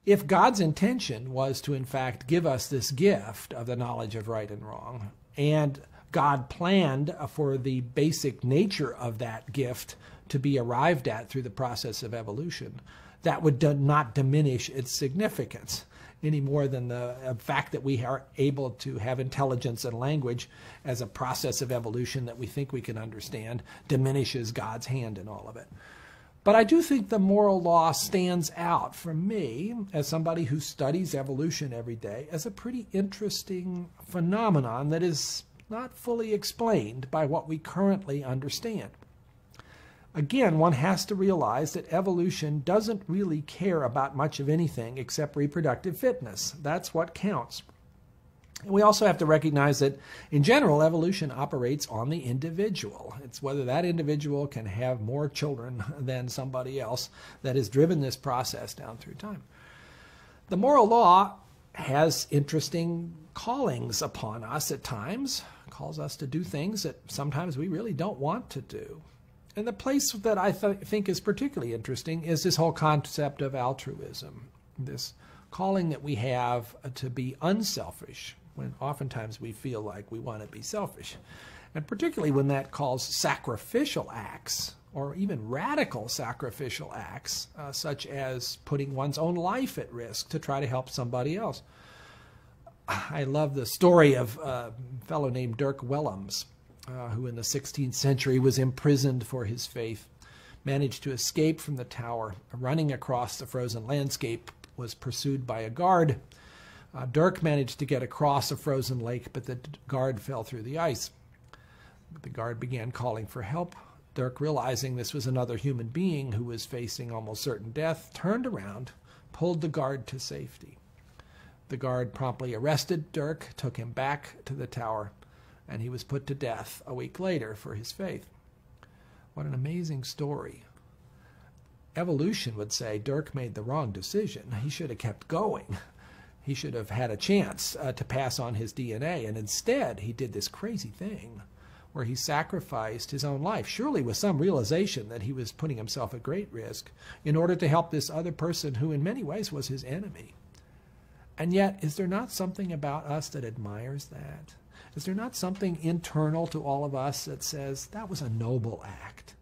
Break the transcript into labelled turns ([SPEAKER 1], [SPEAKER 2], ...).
[SPEAKER 1] if God's intention was to, in fact, give us this gift of the knowledge of right and wrong, and God planned for the basic nature of that gift to be arrived at through the process of evolution, that would not diminish its significance any more than the fact that we are able to have intelligence and language as a process of evolution that we think we can understand diminishes God's hand in all of it. But I do think the moral law stands out for me, as somebody who studies evolution every day, as a pretty interesting phenomenon that is not fully explained by what we currently understand. Again, one has to realize that evolution doesn't really care about much of anything except reproductive fitness. That's what counts. And we also have to recognize that, in general, evolution operates on the individual. It's whether that individual can have more children than somebody else that has driven this process down through time. The moral law has interesting callings upon us at times, calls us to do things that sometimes we really don't want to do. And the place that I think is particularly interesting is this whole concept of altruism, this calling that we have to be unselfish, when oftentimes we feel like we want to be selfish. And particularly when that calls sacrificial acts, or even radical sacrificial acts, such as putting one's own life at risk to try to help somebody else. I love the story of a fellow named Dirk Willems, who in the 16th century was imprisoned for his faith, managed to escape from the tower, running across the frozen landscape, was pursued by a guard. Dirk managed to get across a frozen lake, but the guard fell through the ice. The guard began calling for help. Dirk, realizing this was another human being who was facing almost certain death, turned around, pulled the guard to safety. The guard promptly arrested Dirk, took him back to the tower, and he was put to death a week later for his faith. What an amazing story. Evolution would say Dirk made the wrong decision. He should have kept going. He should have had a chance to pass on his DNA, and instead he did this crazy thing where he sacrificed his own life, surely with some realization that he was putting himself at great risk in order to help this other person who in many ways was his enemy. And yet, is there not something about us that admires that? Is there not something internal to all of us that says that was a noble act?